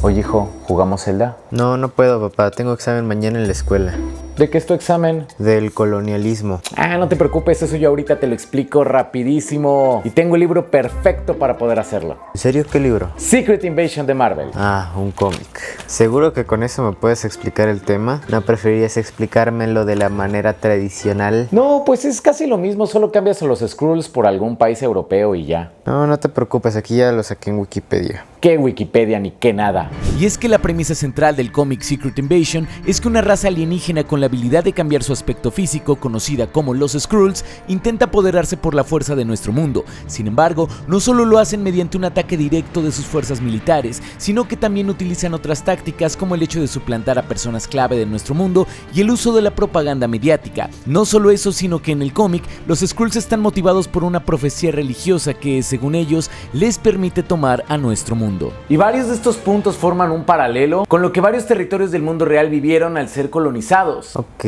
Oye, hijo, ¿jugamos Zelda? No puedo, papá. Tengo examen mañana en la escuela. ¿De qué es tu examen? Del colonialismo. No te preocupes, eso yo ahorita te lo explico rapidísimo. Y tengo el libro perfecto para poder hacerlo. ¿En serio? ¿Qué libro? Secret Invasion de Marvel. Un cómic. ¿Seguro que con eso me puedes explicar el tema? ¿No preferirías explicármelo de la manera tradicional? No, pues es casi lo mismo, solo cambias a los Skrulls por algún país europeo y ya. No te preocupes, aquí ya lo saqué en Wikipedia. ¿Qué Wikipedia ni qué nada? Y es que la premisa central del cómic Secret Invasion es que una raza alienígena con la habilidad de cambiar su aspecto físico, conocida como los Skrulls, intenta apoderarse por la fuerza de nuestro mundo. Sin embargo, no solo lo hacen mediante un ataque directo de sus fuerzas militares, sino que también utilizan otras tácticas como el hecho de suplantar a personas clave de nuestro mundo y el uso de la propaganda mediática. No solo eso, sino que en el cómic, los Skrulls están motivados por una profecía religiosa que, según ellos, les permite tomar a nuestro mundo. Y varios de estos puntos forman un paralelo con lo que varios territorios del mundo real vivieron al ser colonizados. Ok,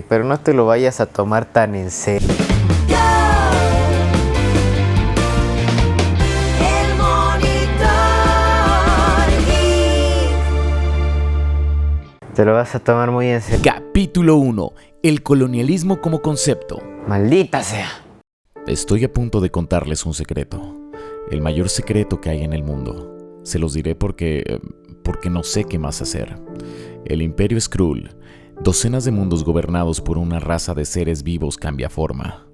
pero no te lo vayas a tomar tan en serio. Te lo vas a tomar muy en serio. Capítulo 1. El colonialismo como concepto. ¡Maldita sea! Estoy a punto de contarles un secreto. El mayor secreto que hay en el mundo. Se los diré porque no sé qué más hacer. El Imperio Skrull, docenas de mundos gobernados por una raza de seres vivos cambia forma.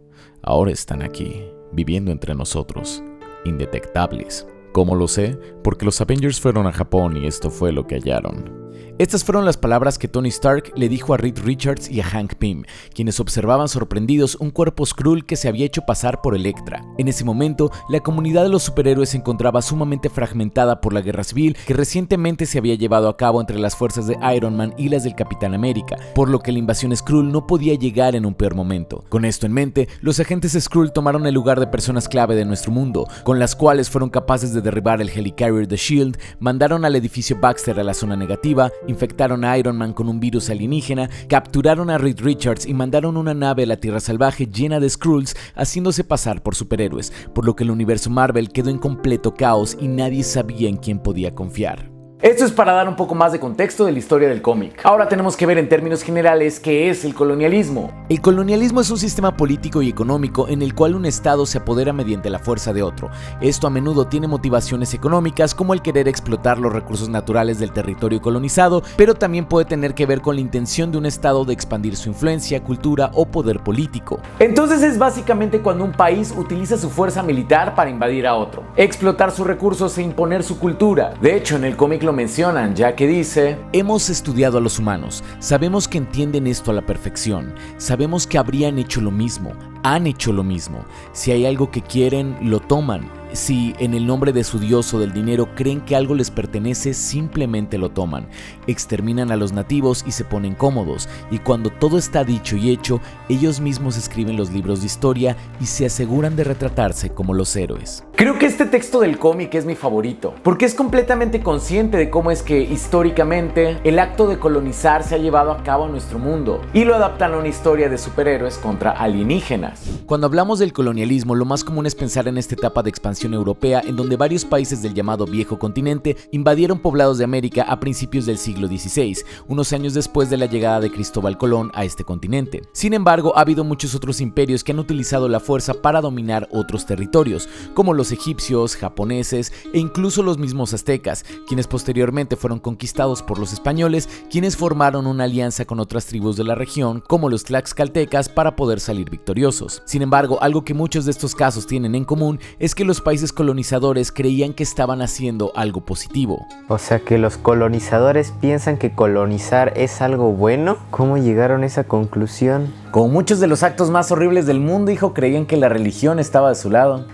Ahora están aquí, viviendo entre nosotros, indetectables. ¿Cómo lo sé? Porque los Avengers fueron a Japón y esto fue lo que hallaron. Estas fueron las palabras que Tony Stark le dijo a Reed Richards y a Hank Pym, quienes observaban sorprendidos un cuerpo Skrull que se había hecho pasar por Elektra. En ese momento, la comunidad de los superhéroes se encontraba sumamente fragmentada por la guerra civil que recientemente se había llevado a cabo entre las fuerzas de Iron Man y las del Capitán América, por lo que la invasión Skrull no podía llegar en un peor momento. Con esto en mente, los agentes Skrull tomaron el lugar de personas clave de nuestro mundo, con las cuales fueron capaces de derribar el Helicarrier de S.H.I.E.L.D., mandaron al edificio Baxter a la zona negativa, infectaron a Iron Man con un virus alienígena, capturaron a Reed Richards y mandaron una nave a la Tierra Salvaje llena de Skrulls haciéndose pasar por superhéroes, por lo que el universo Marvel quedó en completo caos y nadie sabía en quién podía confiar. Esto es para dar un poco más de contexto de la historia del cómic. Ahora tenemos que ver en términos generales qué es el colonialismo. El colonialismo es un sistema político y económico en el cual un estado se apodera mediante la fuerza de otro. Esto a menudo tiene motivaciones económicas como el querer explotar los recursos naturales del territorio colonizado, pero también puede tener que ver con la intención de un estado de expandir su influencia, cultura o poder político. Entonces es básicamente cuando un país utiliza su fuerza militar para invadir a otro, explotar sus recursos e imponer su cultura. De hecho, en el cómic lo mencionan, ya que dice: hemos estudiado a los humanos, sabemos que entienden esto a la perfección, sabemos que habrían hecho lo mismo, han hecho lo mismo, si hay algo que quieren, lo toman. Si en el nombre de su dios o del dinero creen que algo les pertenece, simplemente lo toman. Exterminan a los nativos y se ponen cómodos. Y cuando todo está dicho y hecho, ellos mismos escriben los libros de historia y se aseguran de retratarse como los héroes. Creo que este texto del cómic es mi favorito, porque es completamente consciente de cómo es que históricamente el acto de colonizar se ha llevado a cabo en nuestro mundo y lo adaptan a una historia de superhéroes contra alienígenas. Cuando hablamos del colonialismo, lo más común es pensar en esta etapa de expansión europea en donde varios países del llamado Viejo Continente invadieron poblados de América a principios del siglo XVI, unos años después de la llegada de Cristóbal Colón a este continente. Sin embargo, ha habido muchos otros imperios que han utilizado la fuerza para dominar otros territorios, como los egipcios, japoneses e incluso los mismos aztecas, quienes posteriormente fueron conquistados por los españoles, quienes formaron una alianza con otras tribus de la región, como los tlaxcaltecas, para poder salir victoriosos. Sin embargo, algo que muchos de estos casos tienen en común es que los países colonizadores creían que estaban haciendo algo positivo. O sea que los colonizadores piensan que colonizar es algo bueno. ¿Cómo llegaron a esa conclusión? Como muchos de los actos más horribles del mundo, hijo, creían que la religión estaba de su lado.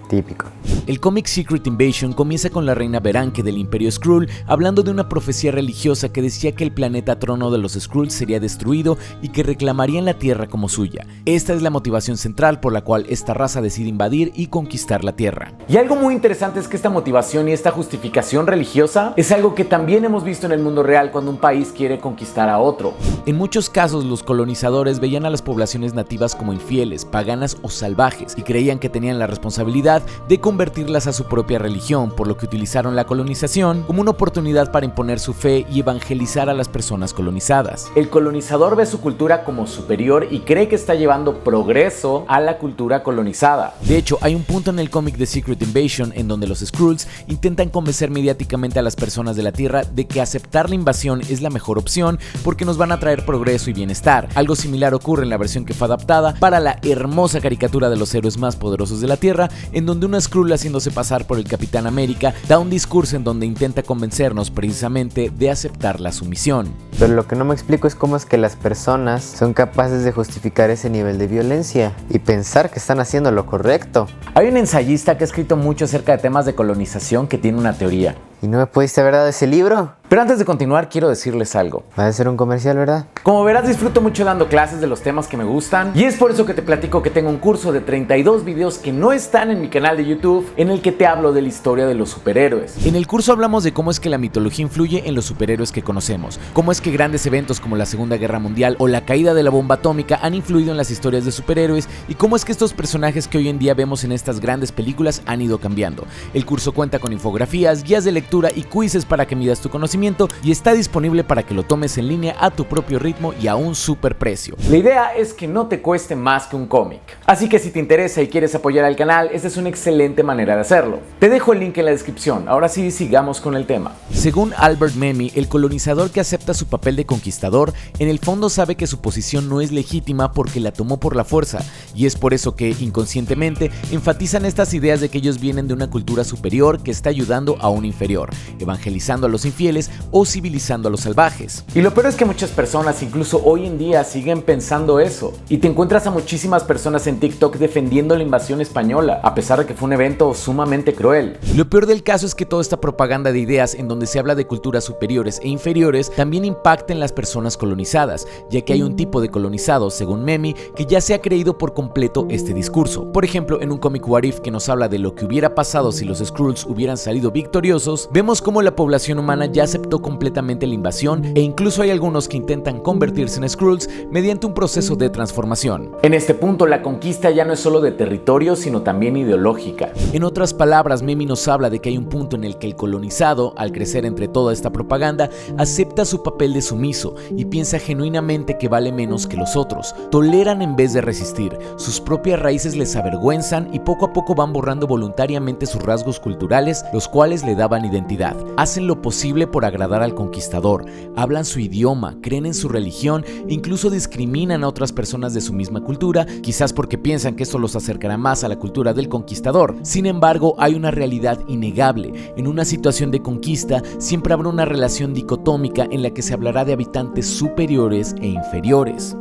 Típico. El cómic Secret Invasion comienza con la reina Beranque del Imperio Skrull hablando de una profecía religiosa que decía que el planeta trono de los Skrulls sería destruido y que reclamarían la Tierra como suya. Esta es la motivación central por la cual esta raza decide invadir y conquistar la Tierra. Y algo muy interesante es que esta motivación y esta justificación religiosa es algo que también hemos visto en el mundo real cuando un país quiere conquistar a otro. En muchos casos, los colonizadores veían a las poblaciones nativas como infieles, paganas o salvajes y creían que tenían la responsabilidad oportunidad de convertirlas a su propia religión, por lo que utilizaron la colonización como una oportunidad para imponer su fe y evangelizar a las personas colonizadas. El colonizador ve su cultura como superior y cree que está llevando progreso a la cultura colonizada. De hecho, hay un punto en el cómic de Secret Invasion en donde los Skrulls intentan convencer mediáticamente a las personas de la Tierra de que aceptar la invasión es la mejor opción porque nos van a traer progreso y bienestar. Algo similar ocurre en la versión que fue adaptada para la hermosa caricatura de los héroes más poderosos de la Tierra, en donde una Skrull haciéndose pasar por el Capitán América da un discurso en donde intenta convencernos precisamente de aceptar la sumisión. Pero lo que no me explico es cómo es que las personas son capaces de justificar ese nivel de violencia y pensar que están haciendo lo correcto. Hay un ensayista que ha escrito mucho acerca de temas de colonización que tiene una teoría. ¿Y no me pudiste haber dado ese libro? Pero antes de continuar, quiero decirles algo. Va a ser un comercial, ¿verdad? Como verás, disfruto mucho dando clases de los temas que me gustan y es por eso que te platico que tengo un curso de 32 videos que no están en mi canal de YouTube en el que te hablo de la historia de los superhéroes. En el curso hablamos de cómo es que la mitología influye en los superhéroes que conocemos, cómo es que grandes eventos como la Segunda Guerra Mundial o la caída de la bomba atómica han influido en las historias de superhéroes y cómo es que estos personajes que hoy en día vemos en estas grandes películas han ido cambiando. El curso cuenta con infografías, guías de lectura y quizzes para que midas tu conocimiento y está disponible para que lo tomes en línea a tu propio ritmo y a un super precio. La idea es que no te cueste más que un cómic. Así que si te interesa y quieres apoyar al canal, esta es una excelente manera de hacerlo. Te dejo el link en la descripción. Ahora sí, sigamos con el tema. Según Albert Memmi, el colonizador que acepta su papel de conquistador, en el fondo sabe que su posición no es legítima porque la tomó por la fuerza, y es por eso que, inconscientemente, enfatizan estas ideas de que ellos vienen de una cultura superior que está ayudando a un inferior, evangelizando a los infieles o civilizando a los salvajes. Y lo peor es que muchas personas, incluso hoy en día, siguen pensando eso. Y te encuentras a muchísimas personas en TikTok defendiendo la invasión española, a pesar de que fue un evento sumamente cruel. Lo peor del caso es que toda esta propaganda de ideas en donde se habla de culturas superiores e inferiores también impacta en las personas colonizadas, ya que hay un tipo de colonizados, según Memmi, que ya se ha creído por completo este discurso. Por ejemplo, en un cómic What If que nos habla de lo que hubiera pasado si los Skrulls hubieran salido victoriosos, vemos cómo la población humana ya aceptó completamente la invasión e incluso hay algunos que intentan convertirse en Skrulls mediante un proceso de transformación. En este punto, la conquista ya no es solo de territorio, sino también ideológica. En otras palabras, Memmi nos habla de que hay un punto en el que el colonizado, al crecer entre toda esta propaganda, acepta su papel de sumiso y piensa genuinamente que vale menos que los otros. Toleran en vez de resistir, sus propias raíces les avergüenzan y poco a poco van borrando voluntariamente sus rasgos culturales, los cuales le daban identidad. Hacen lo posible por agradar al conquistador, hablan su idioma, creen en su religión e incluso discriminan a otras personas de su misma cultura, quizás porque piensan que esto los acercará más a la cultura del conquistador. Sin embargo, hay una realidad innegable. En una situación de conquista siempre habrá una relación dicotómica en la que se hablará de habitantes superiores e inferiores.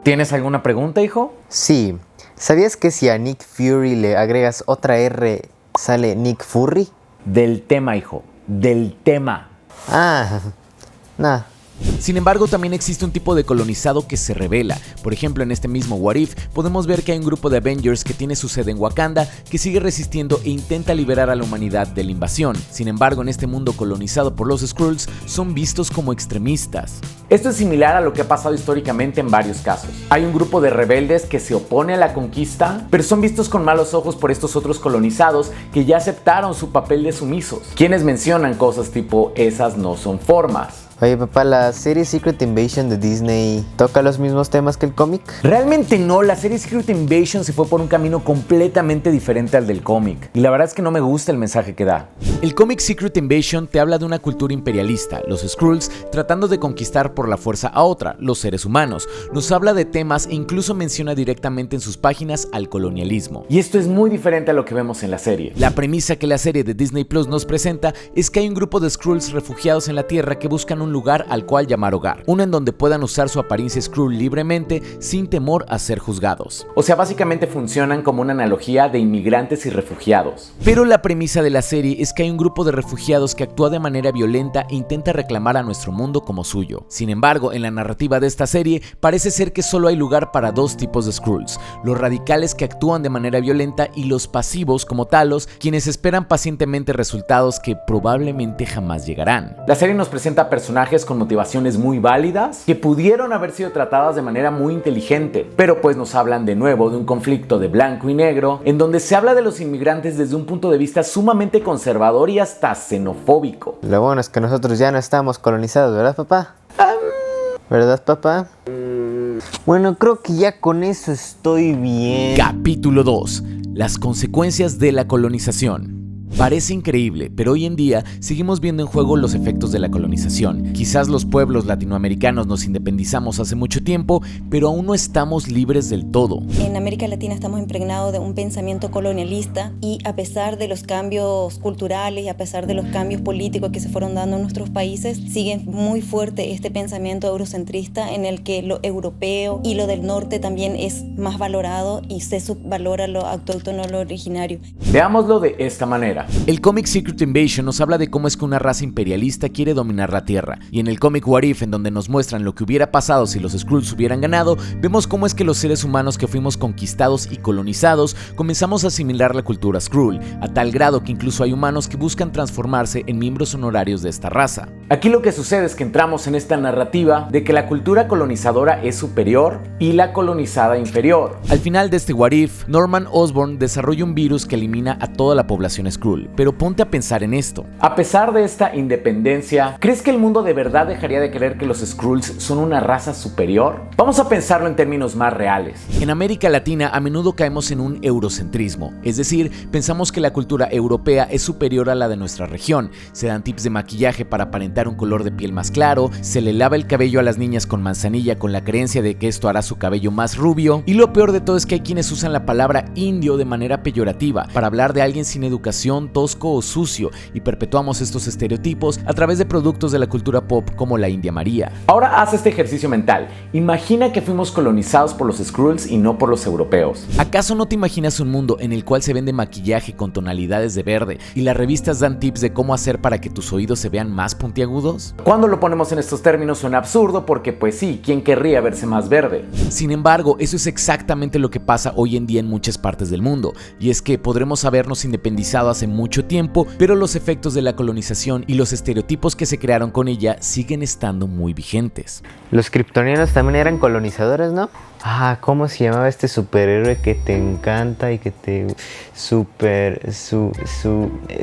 ¿Tienes alguna pregunta, hijo? Sí. ¿Sabías que si a Nick Fury le agregas otra R, sale Nick Furry? Del tema, hijo. Del tema. Ah, nada. Sin embargo, también existe un tipo de colonizado que se rebela. Por ejemplo, en este mismo What If, podemos ver que hay un grupo de Avengers que tiene su sede en Wakanda, que sigue resistiendo e intenta liberar a la humanidad de la invasión. Sin embargo, en este mundo colonizado por los Skrulls, son vistos como extremistas. Esto es similar a lo que ha pasado históricamente en varios casos. Hay un grupo de rebeldes que se opone a la conquista, pero son vistos con malos ojos por estos otros colonizados que ya aceptaron su papel de sumisos, quienes mencionan cosas tipo esas no son formas. Oye papá, ¿la serie Secret Invasion de Disney toca los mismos temas que el cómic? Realmente no, la serie Secret Invasion se fue por un camino completamente diferente al del cómic, y la verdad es que no me gusta el mensaje que da. El cómic Secret Invasion te habla de una cultura imperialista, los Skrulls tratando de conquistar por la fuerza a otra, los seres humanos. Nos habla de temas e incluso menciona directamente en sus páginas al colonialismo. Y esto es muy diferente a lo que vemos en la serie. La premisa que la serie de Disney Plus nos presenta es que hay un grupo de Skrulls refugiados en la Tierra que buscan un lugar al cual llamar hogar, uno en donde puedan usar su apariencia Skrull libremente sin temor a ser juzgados. O sea, básicamente funcionan como una analogía de inmigrantes y refugiados. Pero la premisa de la serie es que hay un grupo de refugiados que actúa de manera violenta e intenta reclamar a nuestro mundo como suyo. Sin embargo, en la narrativa de esta serie parece ser que solo hay lugar para dos tipos de Skrulls, los radicales que actúan de manera violenta y los pasivos como Talos, quienes esperan pacientemente resultados que probablemente jamás llegarán. La serie nos presenta personajes personajes con motivaciones muy válidas que pudieron haber sido tratadas de manera muy inteligente, pero pues nos hablan de nuevo de un conflicto de blanco y negro en donde se habla de los inmigrantes desde un punto de vista sumamente conservador y hasta xenofóbico. Lo bueno es que nosotros ya no estamos colonizados, ¿verdad, papá? ¿Verdad, papá? Bueno, creo que ya con eso estoy bien. Capítulo 2. Las consecuencias de la colonización. Parece increíble, pero hoy en día seguimos viendo en juego los efectos de la colonización. Quizás los pueblos latinoamericanos nos independizamos hace mucho tiempo, pero aún no estamos libres del todo. En América Latina estamos impregnados de un pensamiento colonialista y a pesar de los cambios culturales y a pesar de los cambios políticos que se fueron dando en nuestros países, sigue muy fuerte este pensamiento eurocentrista en el que lo europeo y lo del norte también es más valorado y se subvalora lo autóctono, lo originario. Veámoslo de esta manera. El cómic Secret Invasion nos habla de cómo es que una raza imperialista quiere dominar la Tierra, y en el cómic What If, en donde nos muestran lo que hubiera pasado si los Skrulls hubieran ganado, vemos cómo es que los seres humanos que fuimos conquistados y colonizados comenzamos a asimilar la cultura Skrull, a tal grado que incluso hay humanos que buscan transformarse en miembros honorarios de esta raza. Aquí lo que sucede es que entramos en esta narrativa de que la cultura colonizadora es superior y la colonizada inferior. Al final de este What If, Norman Osborn desarrolla un virus que elimina a toda la población Skrull. Pero ponte a pensar en esto. A pesar de esta independencia, ¿crees que el mundo de verdad dejaría de creer que los Skrulls son una raza superior? Vamos a pensarlo en términos más reales. En América Latina a menudo caemos en un eurocentrismo, es decir, pensamos que la cultura europea es superior a la de nuestra región. Se dan tips de maquillaje para aparentar un color de piel más claro, se le lava el cabello a las niñas con manzanilla con la creencia de que esto hará su cabello más rubio, y lo peor de todo es que hay quienes usan la palabra indio de manera peyorativa para hablar de alguien sin educación, tosco o sucio, y perpetuamos estos estereotipos a través de productos de la cultura pop como la India María. Ahora haz este ejercicio mental. Imagina que fuimos colonizados por los Skrulls y no por los europeos. ¿Acaso no te imaginas un mundo en el cual se vende maquillaje con tonalidades de verde y las revistas dan tips de cómo hacer para que tus oídos se vean más puntiagudos? Cuando lo ponemos en estos términos suena absurdo porque pues sí, ¿quién querría verse más verde? Sin embargo, eso es exactamente lo que pasa hoy en día en muchas partes del mundo, y es que podremos habernos independizado hace mucho tiempo, pero los efectos de la colonización y los estereotipos que se crearon con ella siguen estando muy vigentes. Los kryptonianos también eran colonizadores, ¿no? ¿Cómo se llamaba este superhéroe que te encanta y que te...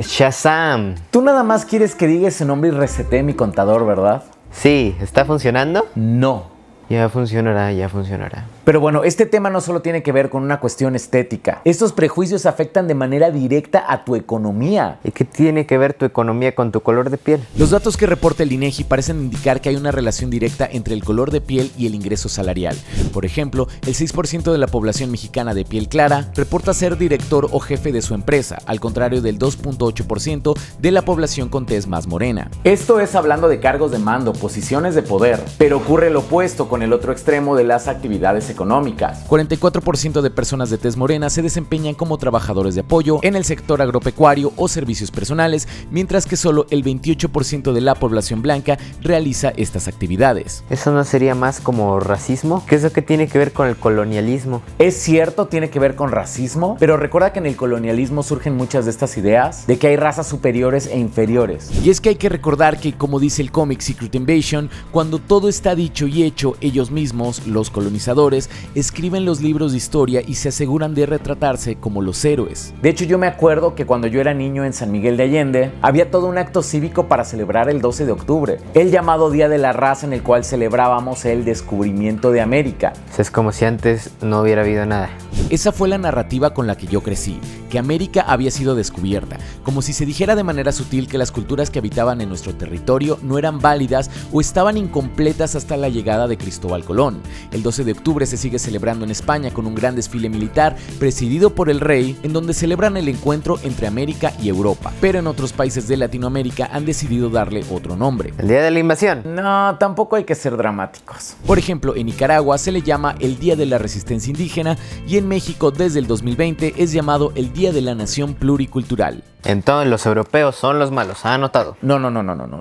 Shazam. Tú nada más quieres que diga ese nombre y resetee mi contador, ¿verdad? Sí, ¿está funcionando? No. Ya funcionará, ya funcionará. Pero bueno, este tema no solo tiene que ver con una cuestión estética. Estos prejuicios afectan de manera directa a tu economía. ¿Y qué tiene que ver tu economía con tu color de piel? Los datos que reporta el INEGI parecen indicar que hay una relación directa entre el color de piel y el ingreso salarial. Por ejemplo, el 6% de la población mexicana de piel clara reporta ser director o jefe de su empresa, al contrario del 2.8% de la población con tez más morena. Esto es hablando de cargos de mando, posiciones de poder, pero ocurre lo opuesto con el otro extremo de las actividades económicas. 44% de personas de tez morena se desempeñan como trabajadores de apoyo en el sector agropecuario o servicios personales, mientras que solo el 28% de la población blanca realiza estas actividades. ¿Eso no sería más como racismo? ¿Qué es lo que tiene que ver con el colonialismo? Es cierto, tiene que ver con racismo, pero recuerda que en el colonialismo surgen muchas de estas ideas de que hay razas superiores e inferiores. Y es que hay que recordar que, como dice el cómic Secret Invasion, cuando todo está dicho y hecho, ellos mismos, los colonizadores, escriben los libros de historia y se aseguran de retratarse como los héroes. De hecho, yo me acuerdo que cuando yo era niño en San Miguel de Allende, había todo un acto cívico para celebrar el 12 de octubre, el llamado Día de la Raza, en el cual celebrábamos el descubrimiento de América. Es como si antes no hubiera habido nada. Esa fue la narrativa con la que yo crecí, que América había sido descubierta, como si se dijera de manera sutil que las culturas que habitaban en nuestro territorio no eran válidas o estaban incompletas hasta la llegada de Cristóbal Colón. El 12 de octubre se sigue celebrando en España con un gran desfile militar presidido por el rey, en donde celebran el encuentro entre América y Europa, pero en otros países de Latinoamérica han decidido darle otro nombre. ¿El Día de la Invasión? No, tampoco hay que ser dramáticos. Por ejemplo, en Nicaragua se le llama el Día de la Resistencia Indígena y en México desde el 2020 es llamado el Día de la Nación Pluricultural. Entonces los europeos son los malos, ¿ha anotado? No.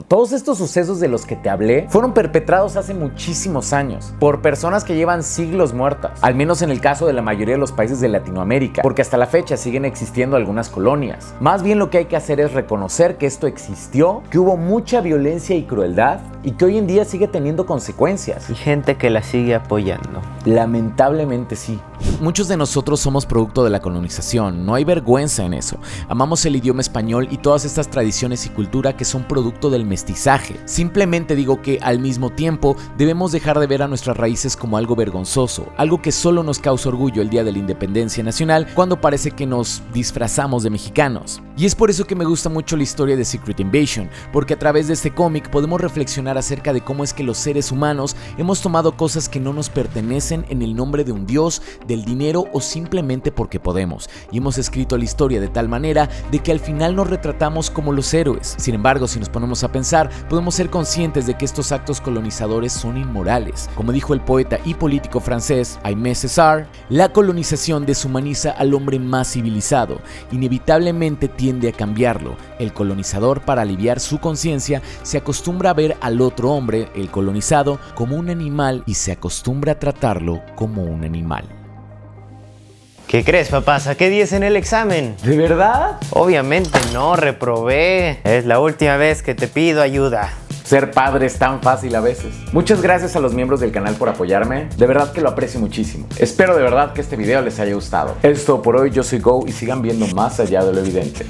Todos estos sucesos de los que te hablé fueron perpetrados hace muchísimos años por personas que llevan siglos muertas, al menos en el caso de la mayoría de los países de Latinoamérica, porque hasta la fecha siguen existiendo algunas colonias. Más bien lo que hay que hacer es reconocer que esto existió, que hubo mucha violencia y crueldad y que hoy en día sigue teniendo consecuencias. Y gente que la sigue apoyando. Lamentablemente sí. Muchos de nosotros somos producto de la colonización, no hay vergüenza en eso. Amamos el idioma español y todas estas tradiciones y cultura que son producto del mestizaje. Simplemente digo que al mismo tiempo debemos dejar de ver a nuestras raíces como algo vergonzoso, algo que solo nos causa orgullo el día de la independencia nacional cuando parece que nos disfrazamos de mexicanos. Y es por eso que me gusta mucho la historia de Secret Invasion, porque a través de este cómic podemos reflexionar acerca de cómo es que los seres humanos hemos tomado cosas que no nos pertenecen en el nombre de un dios, del dinero o simplemente porque podemos, y hemos escrito la historia de tal manera de que al final nos retratamos como los héroes. Sin embargo, si nos ponemos a pensar, podemos ser conscientes de que estos actos colonizadores son inmorales. Como dijo el poeta y político francés Aimé Césaire, la colonización deshumaniza al hombre más civilizado, inevitablemente tiende a cambiarlo. El colonizador, para aliviar su conciencia, se acostumbra a ver al otro hombre, el colonizado, como un animal y se acostumbra a tratarlo como un animal. ¿Qué crees, papá? Saqué 10 en el examen. ¿De verdad? Obviamente no, reprobé. Es la última vez que te pido ayuda. Ser padre es tan fácil a veces. Muchas gracias a los miembros del canal por apoyarme. De verdad que lo aprecio muchísimo. Espero de verdad que este video les haya gustado. Es todo por hoy. Yo soy Go y sigan viendo más allá de lo evidente.